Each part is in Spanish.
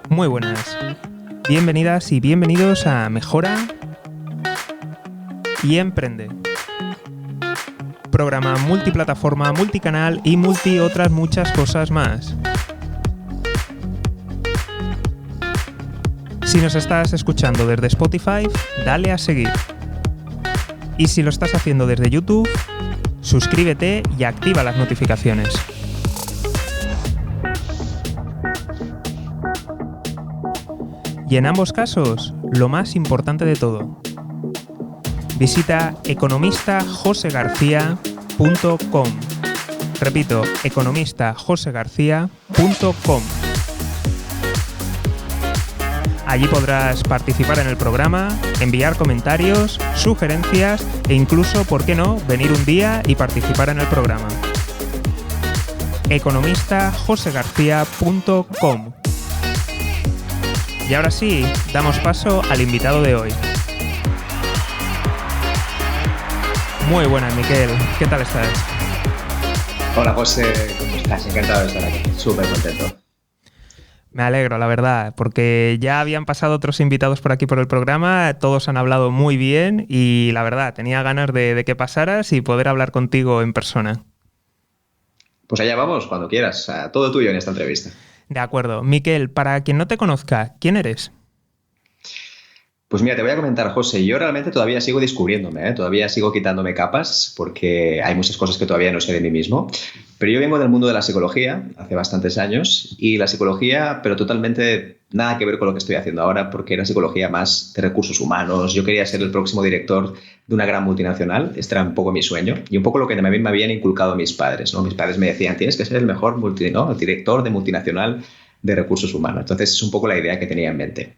Muy buenas. Bienvenidas y bienvenidos a Mejora y Emprende. Programa multiplataforma, multicanal y otras muchas cosas más. Si nos estás escuchando desde Spotify, dale a seguir. Y si lo estás haciendo desde YouTube, suscríbete y activa las notificaciones. Y en ambos casos, lo más importante de todo, visita economistajosegarcía.com. Repito, economistajosegarcía.com. Allí podrás participar en el programa, enviar comentarios, sugerencias e incluso, ¿por qué no?, venir un día y participar en el programa. economistajosegarcía.com. Y ahora sí, damos paso al invitado de hoy. Muy buenas, Miquel. ¿Qué tal estás? Hola, José. ¿Cómo estás? Encantado de estar aquí. Súper contento. Me alegro, la verdad, porque ya habían pasado otros invitados por aquí por el programa, todos han hablado muy bien y la verdad, tenía ganas de que pasaras y poder hablar contigo en persona. Pues allá vamos, cuando quieras. Todo tuyo en esta entrevista. De acuerdo. Miquel, para quien no te conozca, ¿quién eres? Pues mira, te voy a comentar, José, yo realmente todavía sigo descubriéndome, todavía sigo quitándome capas porque hay muchas cosas que todavía no sé de mí mismo, pero yo vengo del mundo de la psicología hace bastantes años y la psicología, pero totalmente nada que ver con lo que estoy haciendo ahora porque era psicología más de recursos humanos, yo quería ser el próximo director de una gran multinacional, este era un poco mi sueño y un poco lo que me habían inculcado mis padres, ¿no? Mis padres me decían, tienes que ser el mejor el director de multinacional de recursos humanos, entonces es un poco la idea que tenía en mente.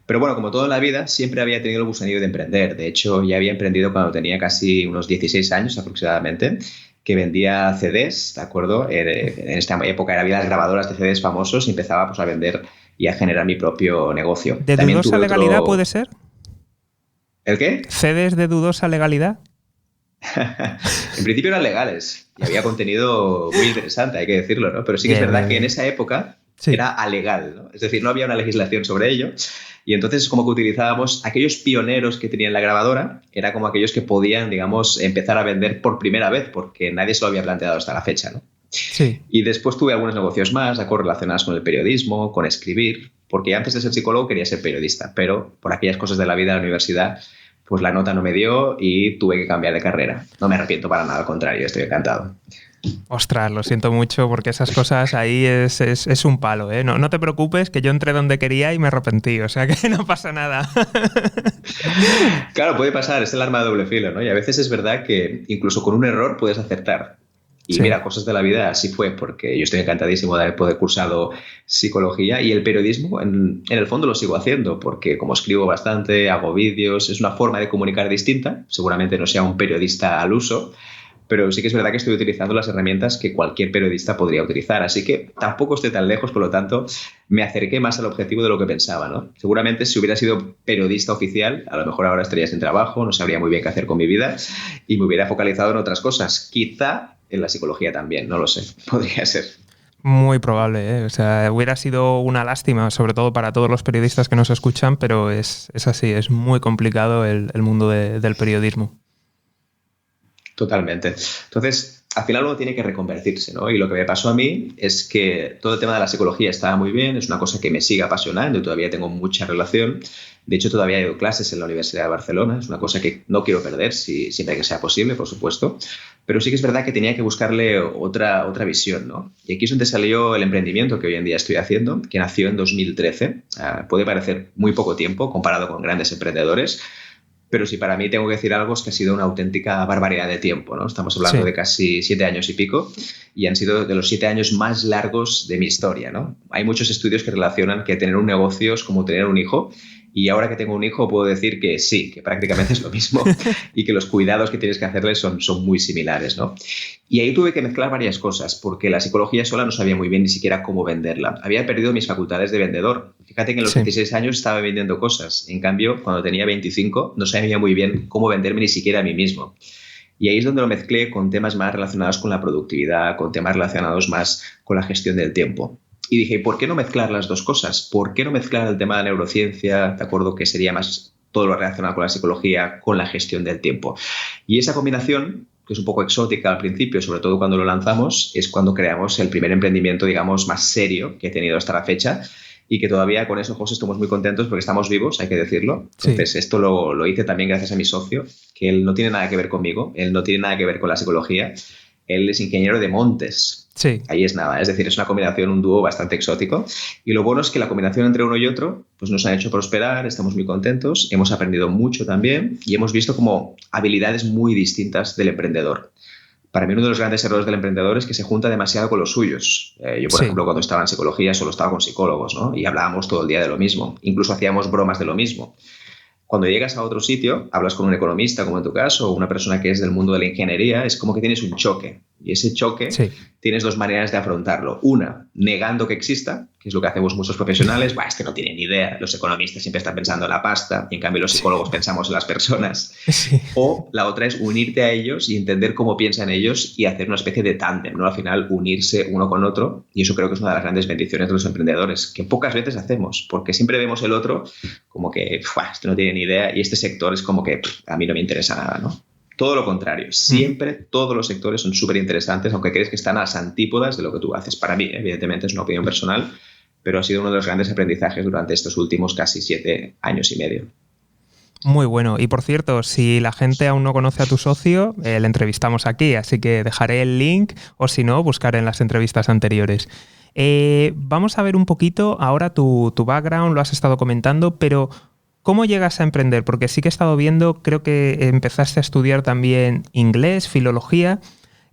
Pero bueno, como todo en la vida, siempre había tenido el gusanillo de emprender. De hecho, ya había emprendido cuando tenía casi unos 16 años aproximadamente, que vendía CDs, ¿de acuerdo? En esta época había las grabadoras de CDs famosos y empezaba pues, a vender y a generar mi propio negocio. ¿De dudosa legalidad puede ser? ¿El qué? ¿CDs de dudosa legalidad? En principio eran legales y había contenido muy interesante, hay que decirlo, ¿no? Pero sí que es verdad que en esa época era alegal, ¿no? Es decir, no había una legislación sobre ello. Y entonces es como que utilizábamos aquellos pioneros que tenían la grabadora, era como aquellos que podían, digamos, empezar a vender por primera vez, porque nadie se lo había planteado hasta la fecha, ¿no? Sí. Y después tuve algunos negocios más, relacionados con el periodismo, con escribir, porque antes de ser psicólogo quería ser periodista, pero por aquellas cosas de la vida de la universidad, pues la nota no me dio y tuve que cambiar de carrera. No me arrepiento para nada, al contrario, estoy encantado. Ostras, lo siento mucho porque esas cosas ahí es un palo, ¿eh? No te preocupes que yo entré donde quería y me arrepentí, o sea que no pasa nada. Claro, puede pasar, es el arma de doble filo, ¿no? Y a veces es verdad que incluso con un error puedes acertar. Y sí. Mira, cosas de la vida así fue, porque yo estoy encantadísimo de haber cursado psicología y el periodismo en el fondo lo sigo haciendo, porque como escribo bastante, hago vídeos, es una forma de comunicar distinta, seguramente no sea un periodista al uso, pero sí que es verdad que estoy utilizando las herramientas que cualquier periodista podría utilizar. Así que tampoco estoy tan lejos, por lo tanto, me acerqué más al objetivo de lo que pensaba, ¿no? Seguramente si hubiera sido periodista oficial, a lo mejor ahora estaría sin trabajo, no sabría muy bien qué hacer con mi vida y me hubiera focalizado en otras cosas. Quizá en la psicología también, no lo sé. Podría ser. Muy probable, ¿eh? O sea, hubiera sido una lástima, sobre todo para todos los periodistas que nos escuchan, pero es así, es muy complicado el mundo del periodismo. Totalmente. Entonces, al final uno tiene que reconvertirse, ¿no? Y lo que me pasó a mí es que todo el tema de la psicología estaba muy bien, es una cosa que me sigue apasionando y todavía tengo mucha relación. De hecho, todavía he ido clases en la Universidad de Barcelona, es una cosa que no quiero perder, siempre que sea posible, por supuesto. Pero sí que es verdad que tenía que buscarle otra visión, ¿no? Y aquí es donde salió el emprendimiento que hoy en día estoy haciendo, que nació en 2013. Puede parecer muy poco tiempo comparado con grandes emprendedores, pero si para mí tengo que decir algo es que ha sido una auténtica barbaridad de tiempo, ¿no? Estamos hablando de casi 7 años y pico y han sido de los 7 años más largos de mi historia, ¿no? Hay muchos estudios que relacionan que tener un negocio es como tener un hijo y ahora que tengo un hijo puedo decir que sí, que prácticamente es lo mismo y que los cuidados que tienes que hacerle son muy similares, ¿no? Y ahí tuve que mezclar varias cosas porque la psicología sola no sabía muy bien ni siquiera cómo venderla. Había perdido mis facultades de vendedor. Fíjate que en los 26 años estaba vendiendo cosas. En cambio, cuando tenía 25 no sabía muy bien cómo venderme ni siquiera a mí mismo. Y ahí es donde lo mezclé con temas más relacionados con la productividad, con temas relacionados más con la gestión del tiempo. Y dije, ¿por qué no mezclar las dos cosas? ¿Por qué no mezclar el tema de neurociencia, de acuerdo, que sería más todo lo relacionado con la psicología, con la gestión del tiempo? Y esa combinación, que es un poco exótica al principio, sobre todo cuando lo lanzamos, es cuando creamos el primer emprendimiento, digamos, más serio que he tenido hasta la fecha, y que todavía con eso, José, estamos muy contentos porque estamos vivos, hay que decirlo. Entonces, esto lo hice también gracias a mi socio, que él no tiene nada que ver conmigo, él no tiene nada que ver con la psicología, él es ingeniero de montes. Sí. Ahí es nada, es decir, es una combinación, un dúo bastante exótico. Y lo bueno es que la combinación entre uno y otro pues nos ha hecho prosperar, estamos muy contentos, hemos aprendido mucho también y hemos visto como habilidades muy distintas del emprendedor. Para mí uno de los grandes errores del emprendedor es que se junta demasiado con los suyos. Yo, por ejemplo, cuando estaba en psicología solo estaba con psicólogos, ¿no? Y hablábamos todo el día de lo mismo. Incluso hacíamos bromas de lo mismo. Cuando llegas a otro sitio, hablas con un economista, como en tu caso, o una persona que es del mundo de la ingeniería, es como que tienes un choque. Y ese choque tienes dos maneras de afrontarlo. Una, negando que exista, que es lo que hacemos muchos profesionales. Este no tiene ni idea. Los economistas siempre están pensando en la pasta y en cambio los psicólogos pensamos en las personas. O la otra es unirte a ellos y entender cómo piensan ellos y hacer una especie de tándem, ¿no? Al final, unirse uno con otro. Y eso creo que es una de las grandes bendiciones de los emprendedores, que pocas veces hacemos, porque siempre vemos el otro como que este no tiene ni idea y este sector es como que a mí no me interesa nada, ¿no? Todo lo contrario, siempre todos los sectores son súper interesantes, aunque crees que están a las antípodas de lo que tú haces. Para mí, evidentemente, es una opinión personal, pero ha sido uno de los grandes aprendizajes durante estos últimos casi 7 años y medio. Muy bueno. Y por cierto, si la gente aún no conoce a tu socio, le entrevistamos aquí, así que dejaré el link o si no, buscar en las entrevistas anteriores. Vamos a ver un poquito ahora tu background, lo has estado comentando, pero ¿cómo llegas a emprender? Porque sí que he estado viendo, creo que empezaste a estudiar también inglés, filología.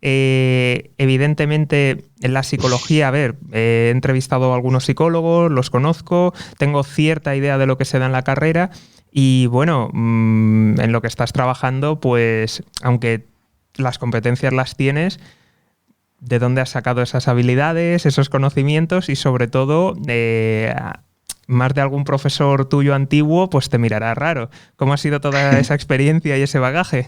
Evidentemente, en la psicología, he entrevistado a algunos psicólogos, los conozco, tengo cierta idea de lo que se da en la carrera y bueno, en lo que estás trabajando, pues aunque las competencias las tienes, ¿de dónde has sacado esas habilidades, esos conocimientos y sobre todo más de algún profesor tuyo antiguo pues te mirará raro? ¿Cómo ha sido toda esa experiencia y ese bagaje?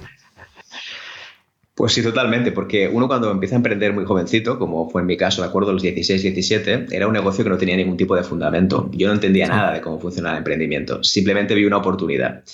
Pues sí, totalmente, porque uno cuando empieza a emprender muy jovencito, como fue en mi caso, de acuerdo, a los 16, 17, era un negocio que no tenía ningún tipo de fundamento. Yo no entendía nada de cómo funcionaba el emprendimiento, simplemente vi una oportunidad.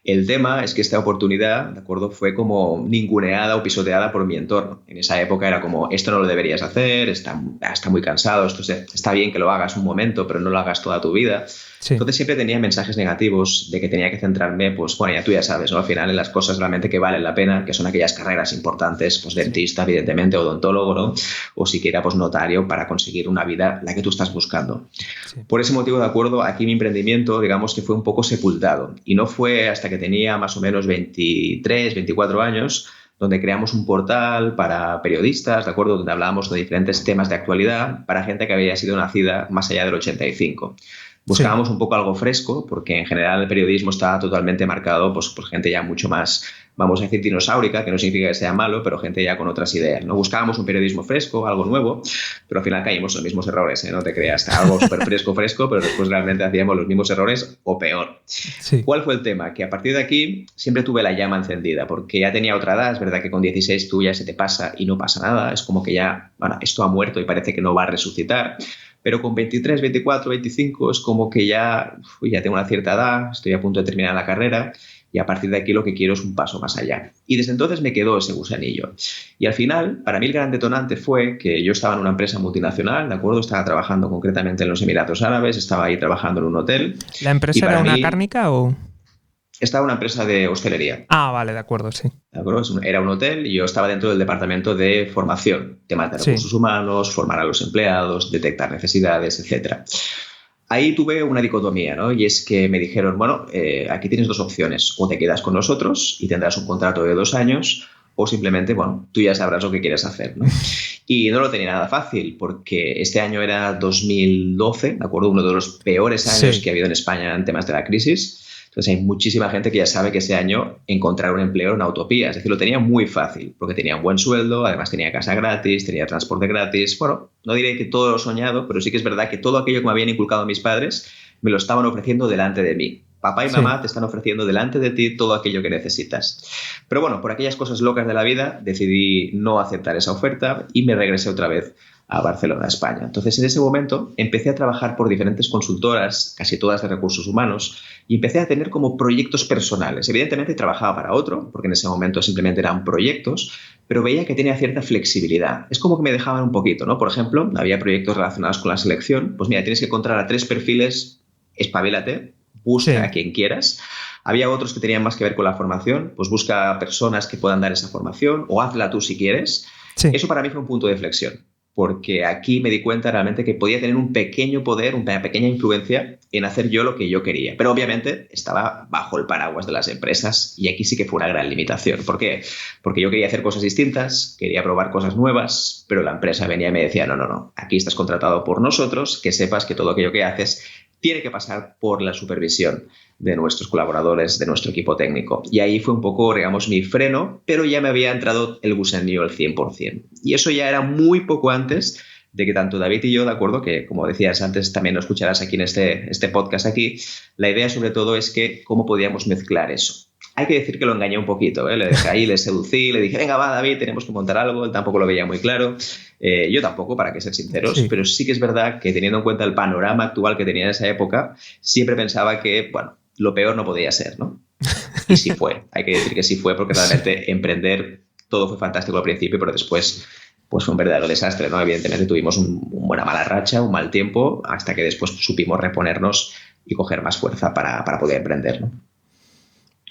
El tema es que esta oportunidad, ¿de acuerdo?, fue como ninguneada o pisoteada por mi entorno. En esa época era como, esto no lo deberías hacer, está muy cansado, está bien que lo hagas un momento, pero no lo hagas toda tu vida. Sí. Entonces siempre tenía mensajes negativos de que tenía que centrarme, pues bueno, ya tú ya sabes, ¿no? Al final en las cosas realmente que valen la pena, que son aquellas carreras importantes, pues dentista, evidentemente, odontólogo, ¿no? O siquiera pues notario para conseguir una vida la que tú estás buscando. Sí. Por ese motivo, de acuerdo, aquí mi emprendimiento, digamos que fue un poco sepultado. Y no fue hasta que tenía más o menos 23, 24 años donde creamos un portal para periodistas, ¿de acuerdo?, donde hablábamos de diferentes temas de actualidad para gente que había sido nacida más allá del 85. Buscábamos un poco algo fresco, porque en general el periodismo está totalmente marcado pues, por gente ya mucho más, vamos a decir, dinosaurica, que no significa que sea malo, pero gente ya con otras ideas, ¿no? Buscábamos un periodismo fresco, algo nuevo, pero al final caímos en los mismos errores, ¿eh? No te creas, algo súper fresco, pero después realmente hacíamos los mismos errores o peor. Sí. ¿Cuál fue el tema? Que a partir de aquí siempre tuve la llama encendida, porque ya tenía otra edad, es verdad que con 16 tú ya se te pasa y no pasa nada, es como que ya, bueno, esto ha muerto y parece que no va a resucitar. Pero con 23, 24, 25 es como que ya tengo una cierta edad, estoy a punto de terminar la carrera y a partir de aquí lo que quiero es un paso más allá. Y desde entonces me quedó ese gusanillo. Y al final, para mí el gran detonante fue que yo estaba en una empresa multinacional, ¿de acuerdo? Estaba trabajando concretamente en los Emiratos Árabes, estaba ahí trabajando en un hotel. ¿La empresa era una cárnica o...? Estaba una empresa de hostelería. Ah, vale, de acuerdo, sí. ¿De acuerdo? Era un hotel y yo estaba dentro del departamento de formación, temas de recursos humanos, formar a los empleados, detectar necesidades, etc. Ahí tuve una dicotomía, ¿no? Y es que me dijeron, bueno, aquí tienes dos opciones. O te quedas con nosotros y tendrás un contrato de 2 años o simplemente, bueno, tú ya sabrás lo que quieres hacer, ¿no? Y no lo tenía nada fácil porque este año era 2012, ¿de acuerdo? Uno de los peores años que ha habido en España en temas de la crisis. Entonces hay muchísima gente que ya sabe que ese año encontrar un empleo era una utopía. Es decir, lo tenía muy fácil porque tenía un buen sueldo, además tenía casa gratis, tenía transporte gratis. Bueno, no diré que todo lo soñado, pero sí que es verdad que todo aquello que me habían inculcado mis padres me lo estaban ofreciendo delante de mí. Papá y mamá te están ofreciendo delante de ti todo aquello que necesitas. Pero bueno, por aquellas cosas locas de la vida decidí no aceptar esa oferta y me regresé otra vez a Barcelona, España. Entonces, en ese momento empecé a trabajar por diferentes consultoras, casi todas de recursos humanos, y empecé a tener como proyectos personales. Evidentemente trabajaba para otro, porque en ese momento simplemente eran proyectos, pero veía que tenía cierta flexibilidad. Es como que me dejaban un poquito, ¿no? Por ejemplo, había proyectos relacionados con la selección. Pues mira, tienes que encontrar a 3 perfiles, espabilate, busca a quien quieras. Había otros que tenían más que ver con la formación, pues busca personas que puedan dar esa formación o hazla tú si quieres. Sí. Eso para mí fue un punto de inflexión, porque aquí me di cuenta realmente que podía tener un pequeño poder, una pequeña influencia en hacer yo lo que yo quería. Pero obviamente estaba bajo el paraguas de las empresas y aquí sí que fue una gran limitación. ¿Por qué? Porque yo quería hacer cosas distintas, quería probar cosas nuevas, pero la empresa venía y me decía, no, aquí estás contratado por nosotros, que sepas que todo aquello que haces tiene que pasar por la supervisión de nuestros colaboradores, de nuestro equipo técnico. Y ahí fue un poco, digamos, mi freno, pero ya me había entrado el gusanillo al 100%. Y eso ya era muy poco antes de que tanto David y yo, de acuerdo, que como decías antes, también lo escucharás aquí en este podcast aquí, la idea sobre todo es que cómo podíamos mezclar eso. Hay que decir que lo engañé un poquito, ¿eh? Le dejé ahí, le seducí, le dije, venga, va, David, tenemos que montar algo. Él tampoco lo veía muy claro. Yo tampoco, para que ser sinceros, pero sí que es verdad que teniendo en cuenta el panorama actual que tenía en esa época, siempre pensaba que, bueno, lo peor no podía ser, ¿no? Y sí fue. Hay que decir que sí fue, porque realmente emprender todo fue fantástico al principio, pero después pues fue un verdadero desastre, ¿no? Evidentemente tuvimos una mala racha, un mal tiempo, hasta que después supimos reponernos y coger más fuerza para poder emprender, ¿no?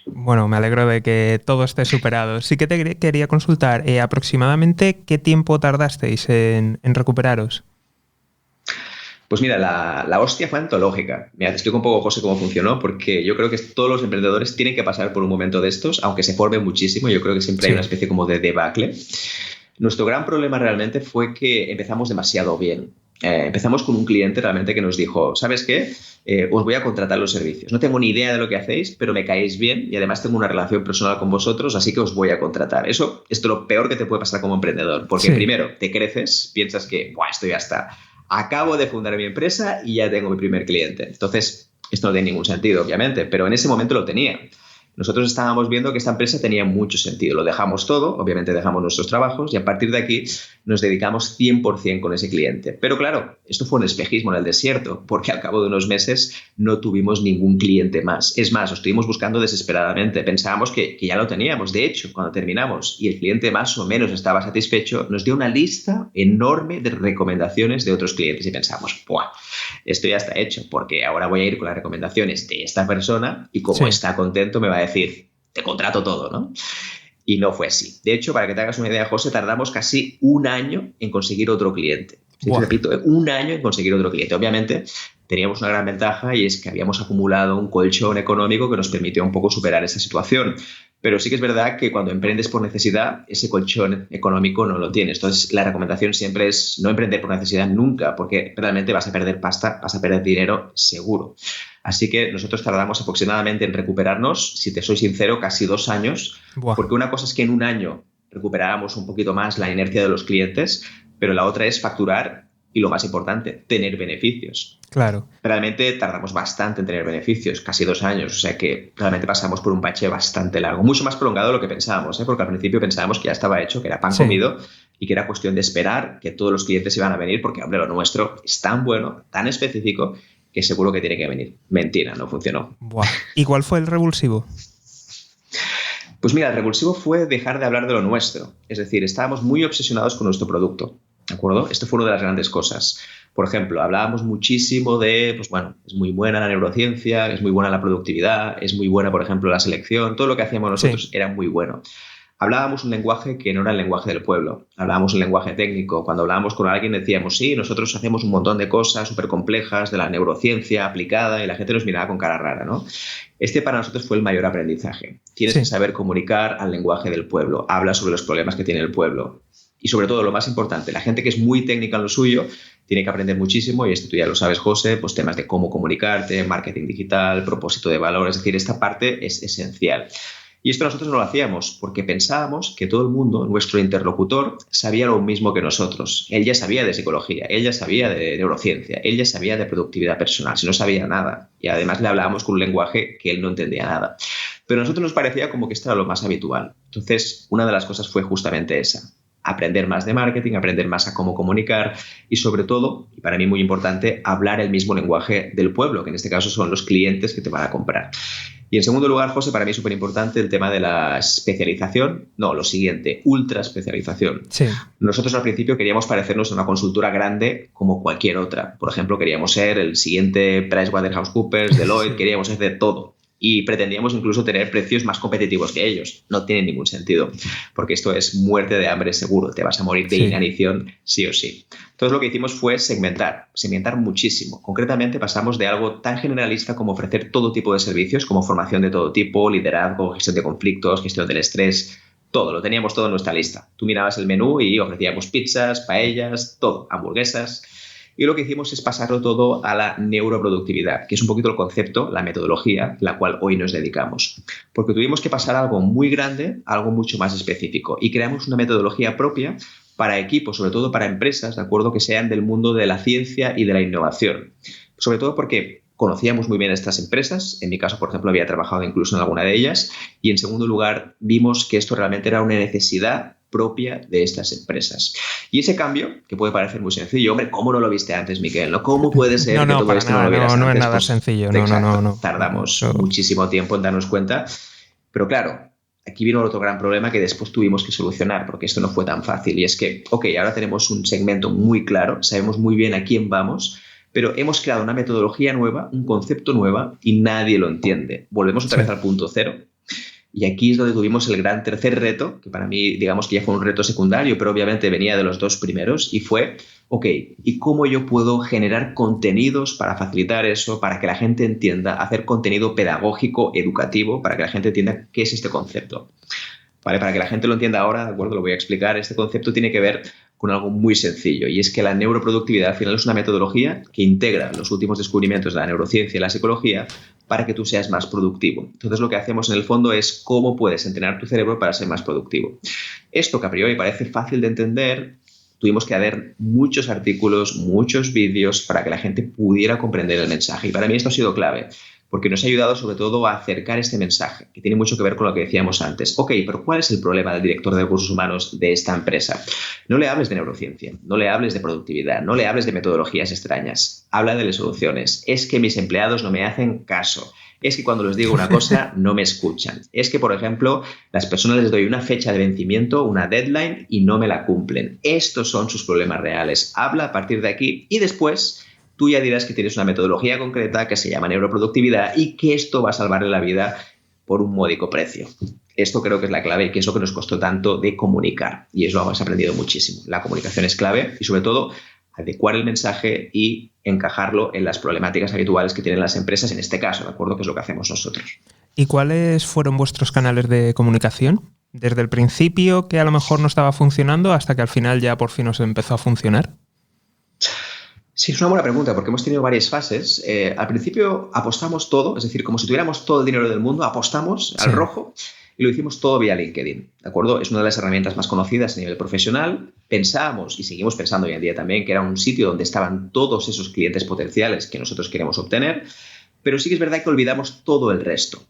Bueno, me alegro de que todo esté superado. Sí que te quería consultar, aproximadamente, ¿qué tiempo tardasteis en recuperaros? Pues mira, la hostia fue antológica. Mira, te explico un poco, José, cómo funcionó, porque yo creo que todos los emprendedores tienen que pasar por un momento de estos, aunque se forme muchísimo. Yo creo que siempre hay una especie como de debacle. Nuestro gran problema realmente fue que empezamos demasiado bien. Empezamos con un cliente realmente que nos dijo, ¿sabes qué? Os voy a contratar los servicios. No tengo ni idea de lo que hacéis, pero me caéis bien y además tengo una relación personal con vosotros, así que os voy a contratar. Esto es lo peor que te puede pasar como emprendedor, porque primero te creces, piensas que, ¡buah, esto ya está! Acabo de fundar mi empresa y ya tengo mi primer cliente. Entonces, esto no tiene ningún sentido, obviamente, pero en ese momento lo tenía. Nosotros estábamos viendo que esta empresa tenía mucho sentido. Lo dejamos todo, obviamente dejamos nuestros trabajos y a partir de aquí nos dedicamos 100% con ese cliente. Pero claro, esto fue un espejismo en el desierto, porque al cabo de unos meses no tuvimos ningún cliente más. Es más, lo estuvimos buscando desesperadamente. Pensábamos que ya lo teníamos. De hecho, cuando terminamos y el cliente más o menos estaba satisfecho, nos dio una lista enorme de recomendaciones de otros clientes y pensamos, ¡buah! Esto ya está hecho, porque ahora voy a ir con las recomendaciones de esta persona y como está contento me va a decir, te contrato todo, ¿no? Y no fue así. De hecho, para que te hagas una idea, José, tardamos casi un año en conseguir otro cliente. Sí, repito, un año en conseguir otro cliente. Obviamente, teníamos una gran ventaja y es que habíamos acumulado un colchón económico que nos permitió un poco superar esa situación. Pero sí que es verdad que cuando emprendes por necesidad, ese colchón económico no lo tienes. Entonces, la recomendación siempre es no emprender por necesidad nunca, porque realmente vas a perder pasta, vas a perder dinero seguro. Así que nosotros tardamos aproximadamente en recuperarnos, si te soy sincero, casi 2 años, porque una cosa es que en un año recuperáramos un poquito más la inercia de los clientes, pero la otra es facturar y, lo más importante, tener beneficios. Claro. Realmente tardamos bastante en tener beneficios, casi 2 años, o sea que realmente pasamos por un bache bastante largo, mucho más prolongado de lo que pensábamos, porque al principio pensábamos que ya estaba hecho, que era pan comido y que era cuestión de esperar que todos los clientes iban a venir, porque, hombre, lo nuestro es tan bueno, tan específico, que seguro que tiene que venir. Mentira, no funcionó. Buah. ¿Y cuál fue el revulsivo? Pues mira, el revulsivo fue dejar de hablar de lo nuestro. Es decir, estábamos muy obsesionados con nuestro producto, ¿de acuerdo? Esto fue una de las grandes cosas. Por ejemplo, hablábamos muchísimo de, pues bueno, es muy buena la neurociencia, es muy buena la productividad, es muy buena, por ejemplo, la selección. Todo lo que hacíamos nosotros era muy bueno. Hablábamos un lenguaje que no era el lenguaje del pueblo. Hablábamos un lenguaje técnico. Cuando hablábamos con alguien decíamos, sí, nosotros hacemos un montón de cosas súper complejas de la neurociencia aplicada, y la gente nos miraba con cara rara, ¿no? Este para nosotros fue el mayor aprendizaje. Tienes que saber comunicar al lenguaje del pueblo. Habla sobre los problemas que tiene el pueblo. Y sobre todo, lo más importante, la gente que es muy técnica en lo suyo tiene que aprender muchísimo, y esto tú ya lo sabes, José, pues temas de cómo comunicarte, marketing digital, propósito de valor, es decir, esta parte es esencial. Y esto nosotros no lo hacíamos porque pensábamos que todo el mundo, nuestro interlocutor, sabía lo mismo que nosotros. Él ya sabía de psicología, él ya sabía de neurociencia, él ya sabía de productividad personal, si no sabía nada. Y además le hablábamos con un lenguaje que él no entendía nada. Pero a nosotros nos parecía como que esto era lo más habitual. Entonces, una de las cosas fue justamente esa. Aprender más de marketing, aprender más a cómo comunicar y sobre todo, y para mí muy importante, hablar el mismo lenguaje del pueblo, que en este caso son los clientes que te van a comprar. Y en segundo lugar, José, para mí es súper importante el tema de la especialización. No, lo siguiente, ultra especialización. Sí. Nosotros al principio queríamos parecernos a una consultora grande como cualquier otra. Por ejemplo, queríamos ser el siguiente PricewaterhouseCoopers, Deloitte, queríamos ser de todo. Y pretendíamos incluso tener precios más competitivos que ellos. No tiene ningún sentido, porque esto es muerte de hambre seguro. Te vas a morir de inanición sí o sí. Entonces lo que hicimos fue segmentar muchísimo. Concretamente pasamos de algo tan generalista como ofrecer todo tipo de servicios, como formación de todo tipo, liderazgo, gestión de conflictos, gestión del estrés, todo. Lo teníamos todo en nuestra lista. Tú mirabas el menú y ofrecíamos pizzas, paellas, todo, hamburguesas. Y lo que hicimos es pasarlo todo a la neuroproductividad, que es un poquito el concepto, la metodología, la cual hoy nos dedicamos. Porque tuvimos que pasar algo muy grande a algo mucho más específico y creamos una metodología propia para equipos, sobre todo para empresas, de acuerdo, que sean del mundo de la ciencia y de la innovación. Sobre todo porque conocíamos muy bien estas empresas. En mi caso, por ejemplo, había trabajado incluso en alguna de ellas. Y en segundo lugar, vimos que esto realmente era una necesidad propia de estas empresas. Y ese cambio, que puede parecer muy sencillo, hombre, ¿cómo no lo viste antes, Miquel? ¿No? ¿Cómo puede ser que todo esto no lo vieras antes? No es nada sencillo. No. Tardamos muchísimo tiempo en darnos cuenta. Pero claro, aquí vino otro gran problema que después tuvimos que solucionar, porque esto no fue tan fácil. Y es que, ahora tenemos un segmento muy claro, sabemos muy bien a quién vamos, pero hemos creado una metodología nueva, un concepto nuevo y nadie lo entiende. Volvemos otra vez al punto cero. Y aquí es donde tuvimos el gran tercer reto, que para mí, digamos que ya fue un reto secundario, pero obviamente venía de los dos primeros, y fue, ¿y cómo yo puedo generar contenidos para facilitar eso, para que la gente entienda, hacer contenido pedagógico, educativo, para que la gente entienda qué es este concepto? Vale, para que la gente lo entienda ahora, ¿de acuerdo? Lo voy a explicar. Este concepto tiene que ver con algo muy sencillo, y es que la neuroproductividad al final es una metodología que integra los últimos descubrimientos de la neurociencia y la psicología para que tú seas más productivo. Entonces lo que hacemos en el fondo es cómo puedes entrenar tu cerebro para ser más productivo. Esto que a priori parece fácil de entender, tuvimos que hacer muchos artículos, muchos vídeos para que la gente pudiera comprender el mensaje. Y para mí esto ha sido clave, porque nos ha ayudado sobre todo a acercar este mensaje, que tiene mucho que ver con lo que decíamos antes. Pero ¿cuál es el problema del director de recursos humanos de esta empresa? No le hables de neurociencia, no le hables de productividad, no le hables de metodologías extrañas. Habla de las soluciones. Es que mis empleados no me hacen caso. Es que cuando les digo una cosa no me escuchan. Es que, por ejemplo, las personas les doy una fecha de vencimiento, una deadline, y no me la cumplen. Estos son sus problemas reales. Habla a partir de aquí y después tú ya dirás que tienes una metodología concreta que se llama neuroproductividad y que esto va a salvarle la vida por un módico precio. Esto creo que es la clave y que es lo que nos costó tanto de comunicar. Y eso lo hemos aprendido muchísimo. La comunicación es clave y, sobre todo, adecuar el mensaje y encajarlo en las problemáticas habituales que tienen las empresas, en este caso, ¿de acuerdo? Que es lo que hacemos nosotros. ¿Y cuáles fueron vuestros canales de comunicación? Desde el principio, que a lo mejor no estaba funcionando, hasta que al final ya por fin os empezó a funcionar. Sí, es una buena pregunta porque hemos tenido varias fases. Al principio apostamos todo, es decir, como si tuviéramos todo el dinero del mundo, apostamos al rojo y lo hicimos todo vía LinkedIn, ¿de acuerdo? Es una de las herramientas más conocidas a nivel profesional. Pensábamos, y seguimos pensando hoy en día también, que era un sitio donde estaban todos esos clientes potenciales que nosotros queremos obtener, pero sí que es verdad que olvidamos todo el resto.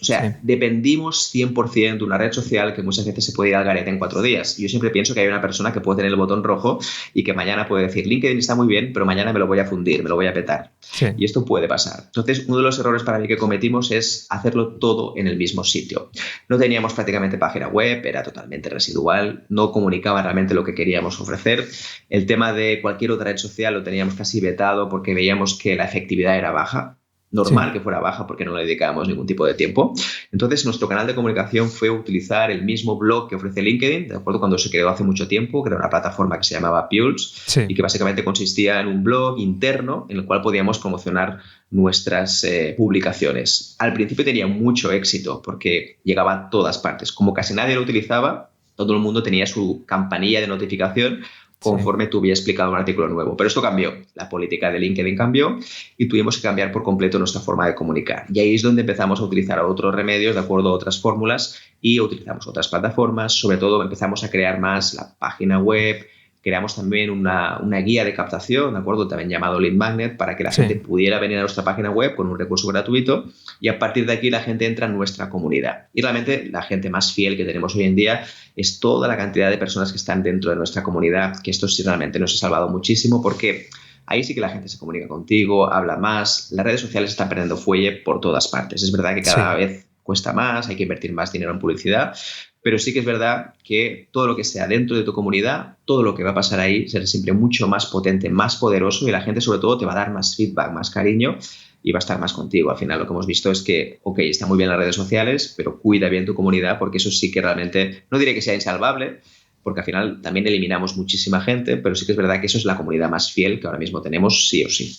O sea, dependimos 100% de una red social que muchas veces se puede ir al garete en 4 días. Yo siempre pienso que hay una persona que puede tener el botón rojo y que mañana puede decir, LinkedIn está muy bien, pero mañana me lo voy a fundir, me lo voy a petar. Sí. Y esto puede pasar. Entonces, uno de los errores para mí que cometimos es hacerlo todo en el mismo sitio. No teníamos prácticamente página web, era totalmente residual, no comunicaba realmente lo que queríamos ofrecer. El tema de cualquier otra red social lo teníamos casi vetado porque veíamos que la efectividad era baja. Normal que fuera baja porque no le dedicábamos ningún tipo de tiempo. Entonces, nuestro canal de comunicación fue utilizar el mismo blog que ofrece LinkedIn, de acuerdo, cuando se creó hace mucho tiempo, que era una plataforma que se llamaba Pulse y que básicamente consistía en un blog interno en el cual podíamos promocionar nuestras publicaciones. Al principio tenía mucho éxito porque llegaba a todas partes. Como casi nadie lo utilizaba, todo el mundo tenía su campanilla de notificación conforme tú habías explicado un artículo nuevo. Pero esto cambió. La política de LinkedIn cambió y tuvimos que cambiar por completo nuestra forma de comunicar. Y ahí es donde empezamos a utilizar otros remedios, de acuerdo a otras fórmulas, y utilizamos otras plataformas. Sobre todo empezamos a crear más la página web. Creamos también una guía de captación, ¿de acuerdo? También llamado Lead Magnet, para que la gente pudiera venir a nuestra página web con un recurso gratuito y a partir de aquí la gente entra en nuestra comunidad. Y realmente la gente más fiel que tenemos hoy en día es toda la cantidad de personas que están dentro de nuestra comunidad, que esto sí realmente nos ha salvado muchísimo porque ahí sí que la gente se comunica contigo, habla más. Las redes sociales están perdiendo fuelle por todas partes. Es verdad que cada vez cuesta más, hay que invertir más dinero en publicidad, pero sí que es verdad que todo lo que sea dentro de tu comunidad, todo lo que va a pasar ahí será siempre mucho más potente, más poderoso y la gente sobre todo te va a dar más feedback, más cariño y va a estar más contigo. Al final lo que hemos visto es que, ok, está muy bien las redes sociales, pero cuida bien tu comunidad porque eso sí que realmente, no diré que sea insalvable, porque al final también eliminamos muchísima gente, pero sí que es verdad que eso es la comunidad más fiel que ahora mismo tenemos sí o sí.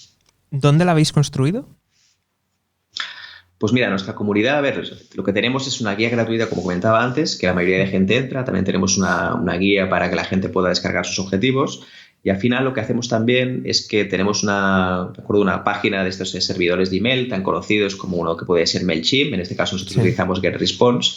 ¿Dónde la habéis construido? Pues mira, nuestra comunidad, a ver, lo que tenemos es una guía gratuita, como comentaba antes, que la mayoría de gente entra. También tenemos una guía para que la gente pueda descargar sus objetivos. Y al final lo que hacemos también es que tenemos una página de estos servidores de email tan conocidos como uno que puede ser MailChimp. En este caso nosotros utilizamos GetResponse.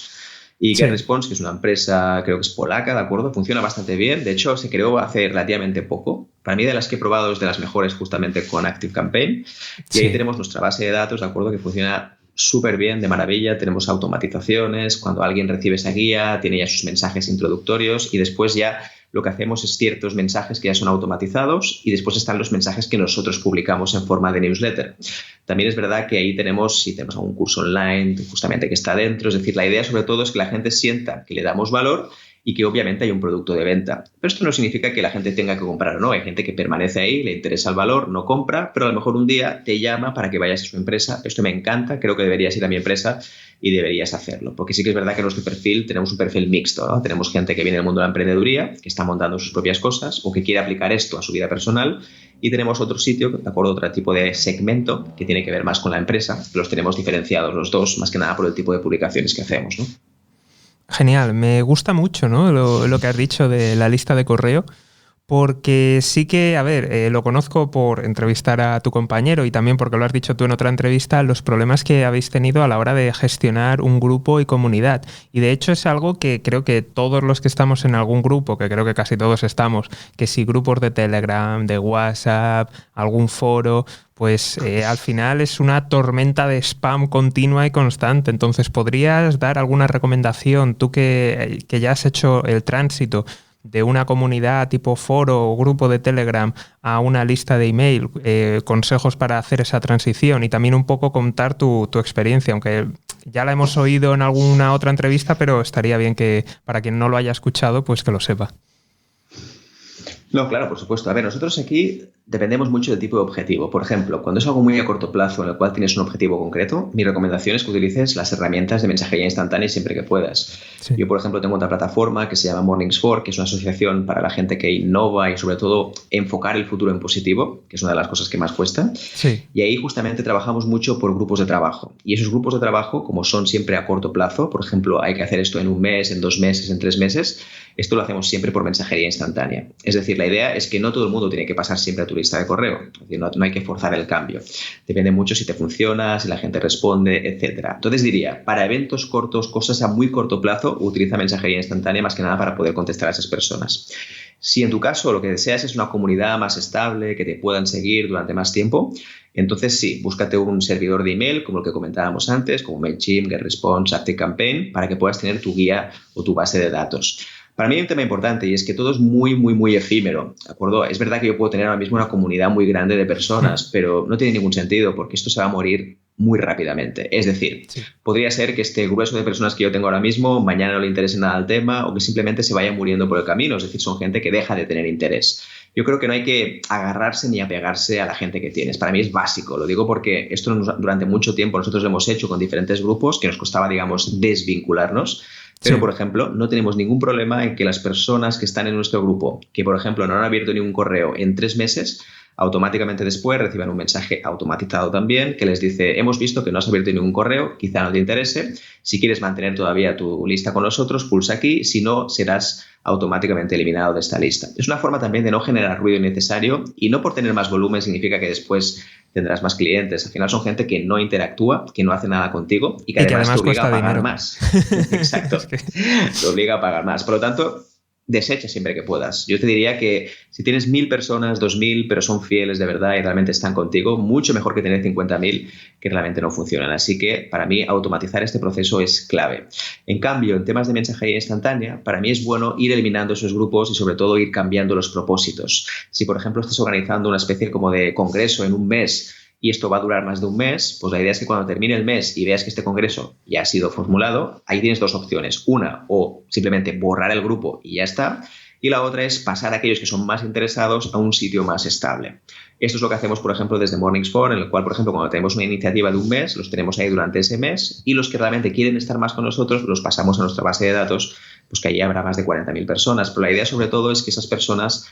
Y GetResponse, que es una empresa, creo que es polaca, ¿de acuerdo? Funciona bastante bien. De hecho, se creó hace relativamente poco. Para mí, de las que he probado, es de las mejores justamente con ActiveCampaign. Y ahí tenemos nuestra base de datos, ¿de acuerdo? Que funciona súper bien, de maravilla. Tenemos automatizaciones. Cuando alguien recibe esa guía, tiene ya sus mensajes introductorios y después ya lo que hacemos es ciertos mensajes que ya son automatizados y después están los mensajes que nosotros publicamos en forma de newsletter. También es verdad que ahí tenemos algún curso online justamente que está dentro. Es decir, la idea sobre todo es que la gente sienta que le damos valor y que obviamente hay un producto de venta. Pero esto no significa que la gente tenga que comprar o no. Hay gente que permanece ahí, le interesa el valor, no compra, pero a lo mejor un día te llama para que vayas a su empresa. Esto me encanta, creo que deberías ir a mi empresa y deberías hacerlo. Porque sí que es verdad que en nuestro perfil tenemos un perfil mixto, ¿no? Tenemos gente que viene del mundo de la emprendeduría, que está montando sus propias cosas o que quiere aplicar esto a su vida personal. Y tenemos otro sitio, de acuerdo, otro tipo de segmento que tiene que ver más con la empresa. Los tenemos diferenciados los dos, más que nada por el tipo de publicaciones que hacemos, ¿no? Genial, me gusta mucho, ¿no? lo que has dicho de la lista de correo, porque sí que, a ver, lo conozco por entrevistar a tu compañero y también porque lo has dicho tú en otra entrevista, los problemas que habéis tenido a la hora de gestionar un grupo y comunidad. Y de hecho es algo que creo que todos los que estamos en algún grupo, que creo que casi todos estamos, que si grupos de Telegram, de WhatsApp, algún foro, pues al final es una tormenta de spam continua y constante. Entonces, ¿podrías dar alguna recomendación, tú que ya has hecho el tránsito de una comunidad tipo foro o grupo de Telegram a una lista de email, consejos para hacer esa transición y también un poco contar tu experiencia, aunque ya la hemos oído en alguna otra entrevista, pero estaría bien que para quien no lo haya escuchado, pues que lo sepa. No, claro, por supuesto. A ver, nosotros aquí dependemos mucho del tipo de objetivo. Por ejemplo, cuando es algo muy a corto plazo en el cual tienes un objetivo concreto, mi recomendación es que utilices las herramientas de mensajería instantánea siempre que puedas. Sí. Yo, por ejemplo, tengo otra plataforma que se llama Mornings for, que es una asociación para la gente que innova y, sobre todo, enfocar el futuro en positivo, que es una de las cosas que más cuesta. Sí. Y ahí justamente trabajamos mucho por grupos de trabajo. Y esos grupos de trabajo, como son siempre a corto plazo, por ejemplo, hay que hacer esto en un mes, en 2 meses, en 3 meses, esto lo hacemos siempre por mensajería instantánea. Es decir, la idea es que no todo el mundo tiene que pasar siempre a tu lista de correo. Es decir, no hay que forzar el cambio. Depende mucho si te funciona, si la gente responde, etc. Entonces diría, para eventos cortos, cosas a muy corto plazo, utiliza mensajería instantánea más que nada para poder contestar a esas personas. Si en tu caso lo que deseas es una comunidad más estable, que te puedan seguir durante más tiempo, entonces sí, búscate un servidor de email como el que comentábamos antes, como MailChimp, GetResponse, ActiveCampaign, para que puedas tener tu guía o tu base de datos. Para mí hay un tema importante y es que todo es muy, muy, muy efímero, ¿de acuerdo? Es verdad que yo puedo tener ahora mismo una comunidad muy grande de personas, pero no tiene ningún sentido porque esto se va a morir muy rápidamente. Es decir, podría ser que este grueso de personas que yo tengo ahora mismo mañana no le interese nada el tema o que simplemente se vayan muriendo por el camino. Es decir, son gente que deja de tener interés. Yo creo que no hay que agarrarse ni apegarse a la gente que tienes. Para mí es básico. Lo digo porque esto durante mucho tiempo nosotros lo hemos hecho con diferentes grupos que nos costaba, digamos, desvincularnos. Pero, por ejemplo, no tenemos ningún problema en que las personas que están en nuestro grupo, que, por ejemplo, no han abierto ningún correo en 3 meses, automáticamente después reciban un mensaje automatizado también que les dice, hemos visto que no has abierto ningún correo, quizá no te interese. Si quieres mantener todavía tu lista con nosotros, pulsa aquí. Si no, serás automáticamente eliminado de esta lista. Es una forma también de no generar ruido innecesario y no por tener más volumen significa que después tendrás más clientes. Al final son gente que no interactúa, que no hace nada contigo y que además te obliga a pagar dinero. más. Exacto. Te obliga a pagar más. Por lo tanto, desecha siempre que puedas. Yo te diría que si tienes 1.000 personas, 2.000, pero son fieles de verdad y realmente están contigo, mucho mejor que tener 50.000 que realmente no funcionan. Así que para mí automatizar este proceso es clave. En cambio, en temas de mensajería instantánea, para mí es bueno ir eliminando esos grupos y sobre todo ir cambiando los propósitos. Si, por ejemplo, estás organizando una especie como de congreso en un mes y esto va a durar más de un mes, pues la idea es que cuando termine el mes y veas que este congreso ya ha sido formulado, ahí tienes dos opciones. Una, o simplemente borrar el grupo y ya está. Y la otra es pasar a aquellos que son más interesados a un sitio más estable. Esto es lo que hacemos, por ejemplo, desde Mornings For, en el cual, por ejemplo, cuando tenemos una iniciativa de un mes, los tenemos ahí durante ese mes y los que realmente quieren estar más con nosotros los pasamos a nuestra base de datos, pues que allí habrá más de 40.000 personas. Pero la idea sobre todo es que esas personas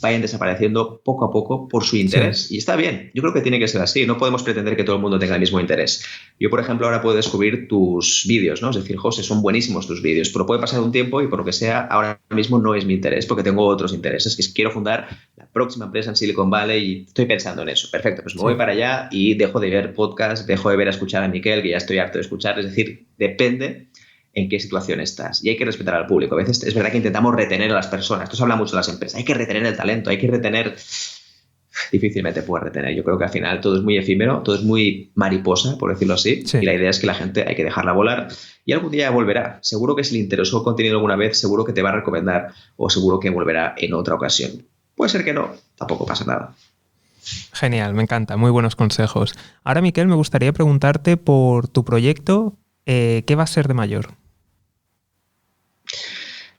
vayan desapareciendo poco a poco por su interés. Sí. Y está bien, yo creo que tiene que ser así. No podemos pretender que todo el mundo tenga el mismo interés. Yo, por ejemplo, ahora puedo descubrir tus vídeos, ¿no? Es decir, José, son buenísimos tus vídeos, pero puede pasar un tiempo y por lo que sea, ahora mismo no es mi interés porque tengo otros intereses, que quiero fundar la próxima empresa en Silicon Valley y estoy pensando en eso. Perfecto, pues me voy para allá y dejo de ver podcast, dejo de ver a escuchar a Miquel, que ya estoy harto de escuchar. Es decir, depende en qué situación estás. Y hay que respetar al público. A veces es verdad que intentamos retener a las personas. Esto se habla mucho de las empresas. Hay que retener el talento, hay que retener... Difícilmente puedes retener. Yo creo que al final todo es muy efímero, todo es muy mariposa, por decirlo así. Sí. Y la idea es que la gente hay que dejarla volar y algún día volverá. Seguro que si le interesó el contenido alguna vez, seguro que te va a recomendar o seguro que volverá en otra ocasión. Puede ser que no, tampoco pasa nada. Genial, me encanta. Muy buenos consejos. Ahora, Miquel, me gustaría preguntarte por tu proyecto. ¿Qué va a ser de mayor?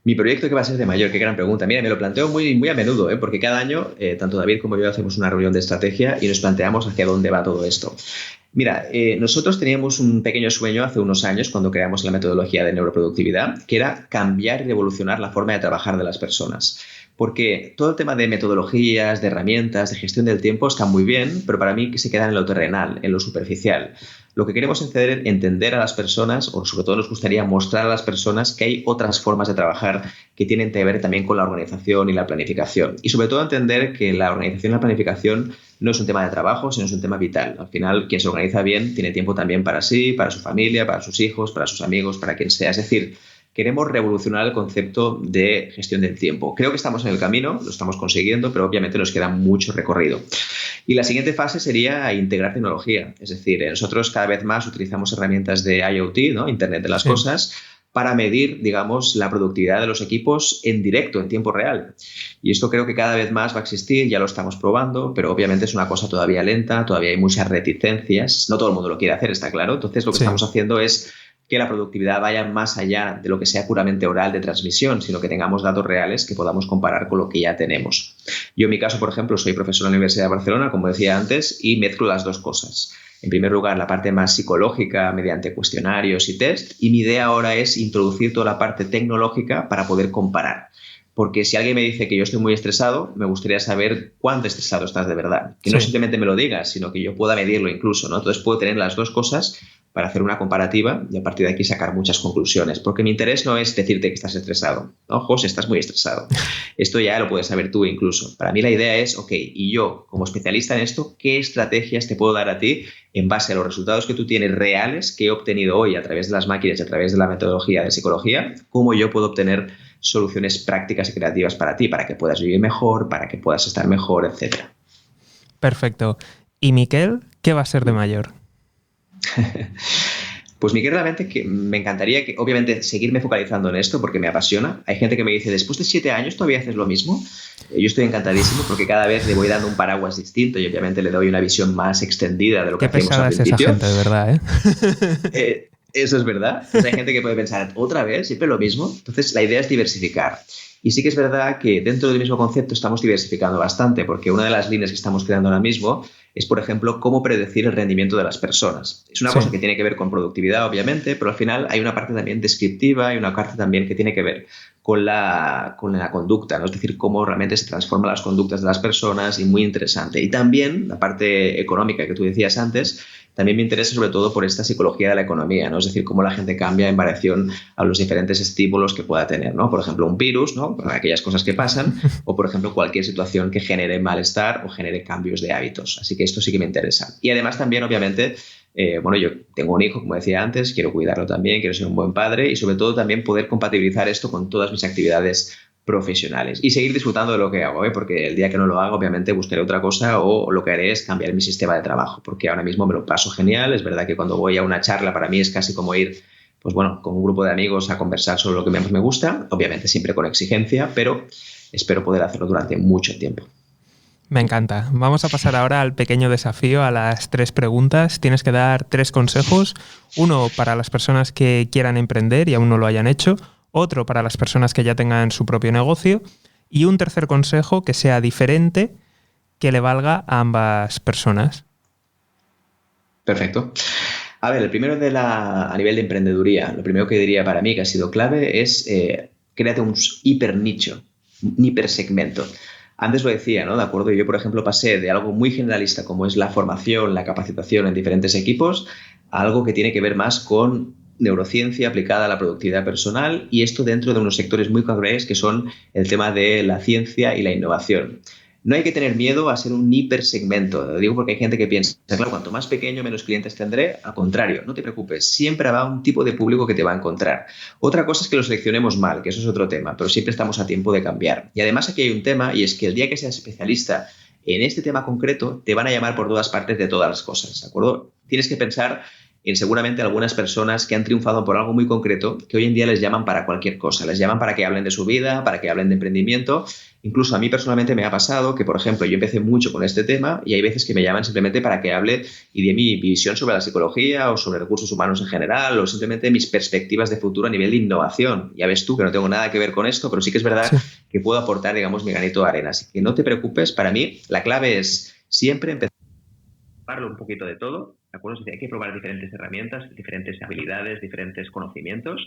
Mi proyecto, ¿qué va a ser de mayor? Qué gran pregunta. Mira, me lo planteo muy a menudo, porque cada año, tanto David como yo hacemos una reunión de estrategia y nos planteamos hacia dónde va todo esto. Mira, nosotros teníamos un pequeño sueño hace unos años cuando creamos la metodología de neuroproductividad, que era cambiar y revolucionar la forma de trabajar de las personas. Porque todo el tema de metodologías, de herramientas, de gestión del tiempo está muy bien, pero para mí se queda en lo terrenal, en lo superficial. Lo que queremos es entender a las personas, o sobre todo nos gustaría mostrar a las personas que hay otras formas de trabajar que tienen que ver también con la organización y la planificación. Y sobre todo entender que la organización y la planificación no es un tema de trabajo, sino es un tema vital. Al final, quien se organiza bien tiene tiempo también para sí, para su familia, para sus hijos, para sus amigos, para quien sea. Es decir, queremos revolucionar el concepto de gestión del tiempo. Creo que estamos en el camino, lo estamos consiguiendo, pero obviamente nos queda mucho recorrido. Y la siguiente fase sería integrar tecnología. Es decir, nosotros cada vez más utilizamos herramientas de IoT, ¿no? Internet de las cosas, para medir, digamos, la productividad de los equipos en directo, en tiempo real. Y esto creo que cada vez más va a existir, ya lo estamos probando, pero obviamente es una cosa todavía lenta, todavía hay muchas reticencias. No todo el mundo lo quiere hacer, está claro. Entonces, lo que estamos haciendo es que la productividad vaya más allá de lo que sea puramente oral de transmisión, sino que tengamos datos reales que podamos comparar con lo que ya tenemos. Yo en mi caso, por ejemplo, soy profesor en la Universidad de Barcelona, como decía antes, y mezclo las dos cosas. En primer lugar, la parte más psicológica mediante cuestionarios y test, y mi idea ahora es introducir toda la parte tecnológica para poder comparar. Porque si alguien me dice que yo estoy muy estresado, me gustaría saber cuánto estresado estás de verdad. Que no simplemente me lo digas, sino que yo pueda medirlo incluso, ¿no? Entonces puedo tener las dos cosas para hacer una comparativa y a partir de aquí sacar muchas conclusiones. Porque mi interés no es decirte que estás estresado. No, José, estás muy estresado. Esto ya lo puedes saber tú incluso. Para mí la idea es, ok, y yo como especialista en esto, ¿qué estrategias te puedo dar a ti en base a los resultados que tú tienes reales que he obtenido hoy a través de las máquinas y a través de la metodología de psicología? ¿Cómo yo puedo obtener soluciones prácticas y creativas para ti, para que puedas vivir mejor, para que puedas estar mejor, etcétera? Perfecto. ¿Y Miquel, qué va a ser de mayor? Pues Miquel, realmente que me encantaría que, obviamente, seguirme focalizando en esto porque me apasiona. Hay gente que me dice, después de 7 años todavía haces lo mismo. Yo estoy encantadísimo porque cada vez le voy dando un paraguas distinto y obviamente le doy una visión más extendida de lo que hacemos al principio. Qué pesada es esa gente, de verdad, ¿eh? Eso es verdad. Entonces, hay gente que puede pensar, ¿otra vez? ¿Siempre lo mismo? Entonces, la idea es diversificar. Y sí que es verdad que dentro del mismo concepto estamos diversificando bastante, porque una de las líneas que estamos creando ahora mismo es, por ejemplo, cómo predecir el rendimiento de las personas. Es una cosa que tiene que ver con productividad, obviamente, pero al final hay una parte también descriptiva y una parte también que tiene que ver con la conducta, ¿no? Es decir, cómo realmente se transforman las conductas de las personas y muy interesante. Y también la parte económica que tú decías antes, también me interesa sobre todo por esta psicología de la economía, ¿no? Es decir, cómo la gente cambia en variación a los diferentes estímulos que pueda tener, ¿no? Por ejemplo, un virus, ¿no? Aquellas cosas que pasan, o por ejemplo, cualquier situación que genere malestar o genere cambios de hábitos. Así que esto sí que me interesa. Y además también, obviamente, bueno, yo tengo un hijo, como decía antes, quiero cuidarlo también, quiero ser un buen padre y sobre todo también poder compatibilizar esto con todas mis actividades profesionales y seguir disfrutando de lo que hago, porque el día que no lo haga, obviamente buscaré otra cosa o lo que haré es cambiar mi sistema de trabajo, porque ahora mismo me lo paso genial. Es verdad que cuando voy a una charla para mí es casi como ir, pues bueno, con un grupo de amigos a conversar sobre lo que más me gusta, obviamente siempre con exigencia, pero espero poder hacerlo durante mucho tiempo. Me encanta. Vamos a pasar ahora al pequeño desafío, a las 3 preguntas. Tienes que dar 3 consejos. Uno para las personas que quieran emprender y aún no lo hayan hecho. Otro para las personas que ya tengan su propio negocio. Y un tercer consejo que sea diferente, que le valga a ambas personas. Perfecto. A ver, el primero a nivel de emprendeduría, lo primero que diría para mí que ha sido clave es créate un hiper nicho, un hiper segmento. Antes lo decía, ¿no? De acuerdo, yo, por ejemplo, pasé de algo muy generalista como es la formación, la capacitación en diferentes equipos, a algo que tiene que ver más con neurociencia aplicada a la productividad personal, y esto dentro de unos sectores muy concretos que son el tema de la ciencia y la innovación. No hay que tener miedo a ser un hipersegmento. Lo digo porque hay gente que piensa, claro, cuanto más pequeño, menos clientes tendré. Al contrario, no te preocupes, siempre habrá un tipo de público que te va a encontrar. Otra cosa es que lo seleccionemos mal, que eso es otro tema, pero siempre estamos a tiempo de cambiar. Y además aquí hay un tema, y es que el día que seas especialista en este tema concreto, te van a llamar por todas partes de todas las cosas, ¿de acuerdo? Tienes que pensar en seguramente algunas personas que han triunfado por algo muy concreto, que hoy en día les llaman para cualquier cosa. Les llaman para que hablen de su vida, para que hablen de emprendimiento. Incluso a mí personalmente me ha pasado que, por ejemplo, yo empecé mucho con este tema y hay veces que me llaman simplemente para que hable y dé mi visión sobre la psicología o sobre recursos humanos en general o simplemente mis perspectivas de futuro a nivel de innovación. Ya ves tú que no tengo nada que ver con esto, pero sí que es verdad que puedo aportar, digamos, mi granito de arena. Así que no te preocupes. Para mí, la clave es siempre empezar a hablar un poquito de todo. ¿De acuerdo? Hay que probar diferentes herramientas, diferentes habilidades, diferentes conocimientos.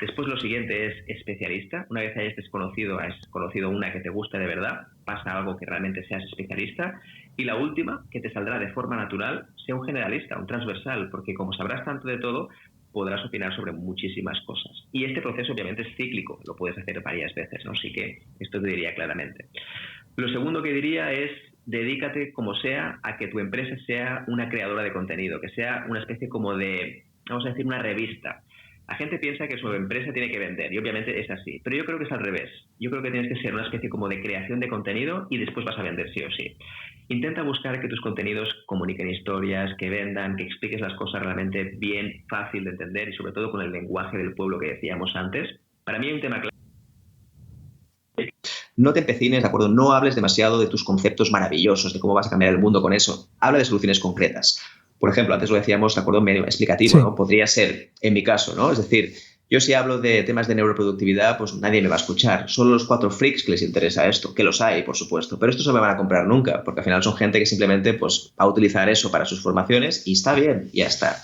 Después lo siguiente es especialista. Una vez hayas conocido una que te guste de verdad, pasa a algo que realmente seas especialista. Y la última, que te saldrá de forma natural, sea un generalista, un transversal, porque como sabrás tanto de todo, podrás opinar sobre muchísimas cosas. Y este proceso obviamente es cíclico, lo puedes hacer varias veces, ¿no? Así que esto te diría claramente. Lo segundo que diría es dedícate como sea a que tu empresa sea una creadora de contenido, que sea una especie como de, vamos a decir, una revista. La gente piensa que su empresa tiene que vender y obviamente es así, pero yo creo que es al revés. Yo creo que tienes que ser una especie como de creación de contenido y después vas a vender sí o sí. Intenta buscar que tus contenidos comuniquen historias, que vendan, que expliques las cosas realmente bien, fácil de entender y sobre todo con el lenguaje del pueblo que decíamos antes. Para mí hay un tema clave. No te empecines, ¿de acuerdo? No hables demasiado de tus conceptos maravillosos, de cómo vas a cambiar el mundo con eso. Habla de soluciones concretas. Por ejemplo, antes lo decíamos, ¿de acuerdo? Medio explicativo, sí. ¿No? Podría ser, en mi caso, ¿no? Es decir, yo si hablo de temas de neuroproductividad, pues nadie me va a escuchar. Solo los 4 freaks que les interesa esto, que los hay, por supuesto. Pero estos no me van a comprar nunca, porque al final son gente que simplemente pues, va a utilizar eso para sus formaciones y está bien, ya está.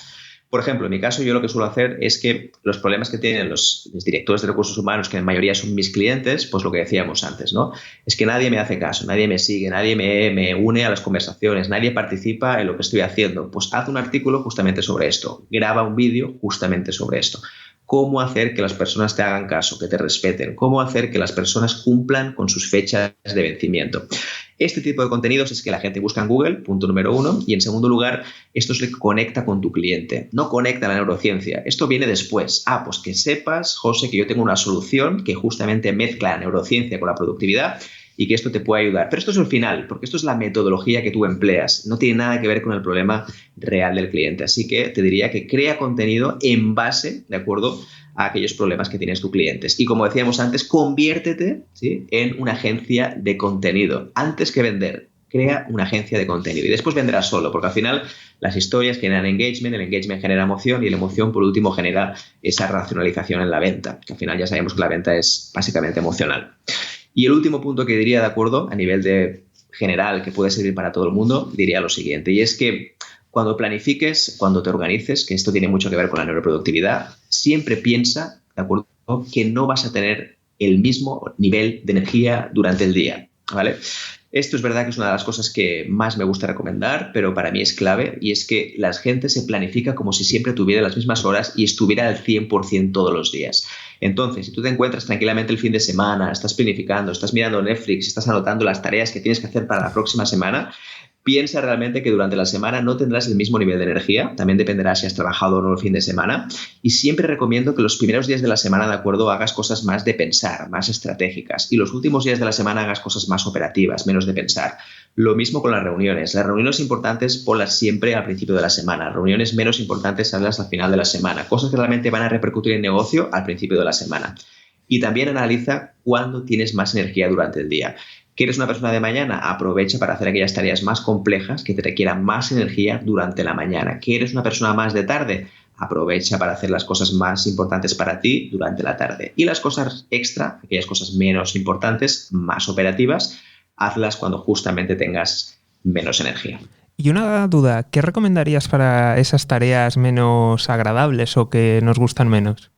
Por ejemplo, en mi caso, yo lo que suelo hacer es que los problemas que tienen los directores de recursos humanos, que en mayoría son mis clientes, pues lo que decíamos antes, ¿no? Es que nadie me hace caso, nadie me sigue, nadie me une a las conversaciones, nadie participa en lo que estoy haciendo. Pues haz un artículo justamente sobre esto, graba un vídeo justamente sobre esto. Cómo hacer que las personas te hagan caso, que te respeten, cómo hacer que las personas cumplan con sus fechas de vencimiento. Este tipo de contenidos es que la gente busca en Google, punto número 1, y en segundo lugar, esto es lo que conecta con tu cliente, no conecta a la neurociencia. Esto viene después. Pues que sepas, José, que yo tengo una solución que justamente mezcla la neurociencia con la productividad y que esto te puede ayudar. Pero esto es el final, porque esto es la metodología que tú empleas. No tiene nada que ver con el problema real del cliente. Así que te diría que crea contenido en base, ¿de acuerdo?, a aquellos problemas que tienes tus clientes. Y como decíamos antes, conviértete, ¿sí?, en una agencia de contenido. Antes que vender, crea una agencia de contenido. Y después vendrás solo, porque al final las historias generan engagement, el engagement genera emoción y la emoción, por último, genera esa racionalización en la venta. Que al final ya sabemos que la venta es básicamente emocional. Y el último punto que diría, de acuerdo, a nivel de general, que puede servir para todo el mundo, diría lo siguiente. Y es que cuando planifiques, cuando te organices, que esto tiene mucho que ver con la neuroproductividad, siempre piensa, ¿de acuerdo?, que no vas a tener el mismo nivel de energía durante el día, ¿vale? Esto es verdad que es una de las cosas que más me gusta recomendar, pero para mí es clave, y es que la gente se planifica como si siempre tuviera las mismas horas y estuviera al 100% todos los días. Entonces, si tú te encuentras tranquilamente el fin de semana, estás planificando, estás mirando Netflix, estás anotando las tareas que tienes que hacer para la próxima semana, piensa realmente que durante la semana no tendrás el mismo nivel de energía, también dependerá si has trabajado o no el fin de semana, y siempre recomiendo que los primeros días de la semana, de acuerdo, hagas cosas más de pensar, más estratégicas, y los últimos días de la semana hagas cosas más operativas, menos de pensar. Lo mismo con las reuniones. Las reuniones importantes ponlas siempre al principio de la semana, reuniones menos importantes hazlas al final de la semana, cosas que realmente van a repercutir en negocio al principio de la semana. Y también analiza cuándo tienes más energía durante el día. ¿Quieres una persona de mañana? Aprovecha para hacer aquellas tareas más complejas que te requieran más energía durante la mañana. ¿Quieres una persona más de tarde? Aprovecha para hacer las cosas más importantes para ti durante la tarde. Y las cosas extra, aquellas cosas menos importantes, más operativas, hazlas cuando justamente tengas menos energía. Y una duda, ¿qué recomendarías para esas tareas menos agradables o que nos gustan menos?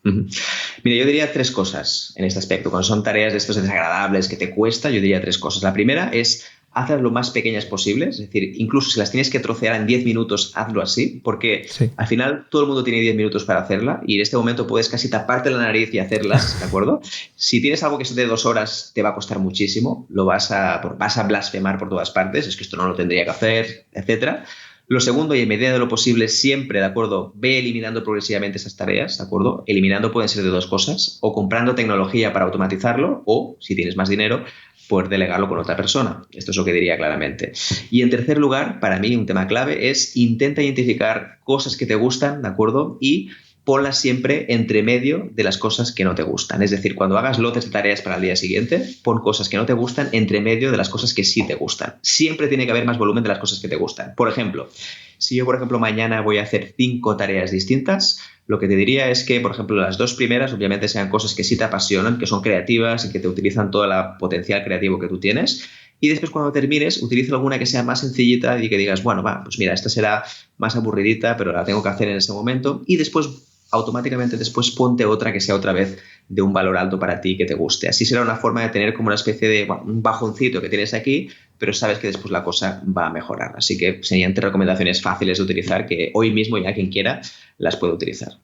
Mira, yo diría 3 cosas en este aspecto. Cuando son tareas de estos desagradables que te cuesta, yo diría 3 cosas. La primera es hazlas lo más pequeñas posibles, es decir, incluso si las tienes que trocear en 10 minutos, hazlo así, porque al final todo el mundo tiene 10 minutos para hacerla y en este momento puedes casi taparte la nariz y hacerlas, ¿de acuerdo? Si tienes algo que es de 2 horas, te va a costar muchísimo, vas a blasfemar por todas partes, es que esto no lo tendría que hacer, etcétera. Lo segundo, y en medida de lo posible, siempre, ¿de acuerdo? Ve eliminando progresivamente esas tareas, ¿de acuerdo? Eliminando pueden ser de 2 cosas, o comprando tecnología para automatizarlo, o, si tienes más dinero, poder delegarlo con otra persona. Esto es lo que diría claramente. Y en tercer lugar, para mí, un tema clave es intenta identificar cosas que te gustan, ¿de acuerdo? Y ponlas siempre entre medio de las cosas que no te gustan. Es decir, cuando hagas lotes de tareas para el día siguiente, pon cosas que no te gustan entre medio de las cosas que sí te gustan. Siempre tiene que haber más volumen de las cosas que te gustan. Por ejemplo, si yo, mañana voy a hacer 5 tareas distintas, lo que te diría es que, por ejemplo, las 2 primeras obviamente sean cosas que sí te apasionan, que son creativas y que te utilizan todo el potencial creativo que tú tienes. Y después, cuando termines, utiliza alguna que sea más sencillita y que digas, bueno, pues mira, esta será más aburridita, pero la tengo que hacer en ese momento. Y después, automáticamente ponte otra que sea otra vez de un valor alto para ti que te guste. Así será una forma de tener como una especie de un bajoncito que tienes aquí, pero sabes que después la cosa va a mejorar. Así que serían 3 recomendaciones fáciles de utilizar que hoy mismo ya quien quiera las puede utilizar.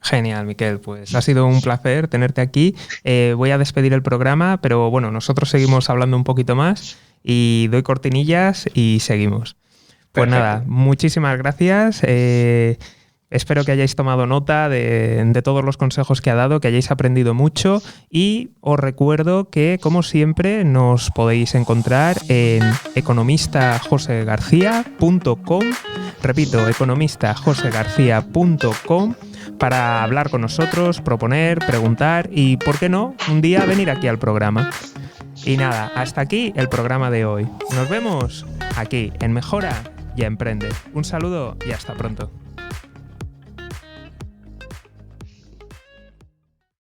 Genial, Miquel. Pues ha sido un placer tenerte aquí. Voy a despedir el programa, pero bueno, nosotros seguimos hablando un poquito más y doy cortinillas y seguimos. Pues perfecto. Nada, muchísimas gracias. Espero que hayáis tomado nota de todos los consejos que ha dado, que hayáis aprendido mucho y os recuerdo que, como siempre, nos podéis encontrar en economistajosegarcía.com. Repito, economistajosegarcía.com para hablar con nosotros, proponer, preguntar y, ¿por qué no?, un día venir aquí al programa. Y nada, hasta aquí el programa de hoy. Nos vemos aquí en Mejora y Emprende. Un saludo y hasta pronto.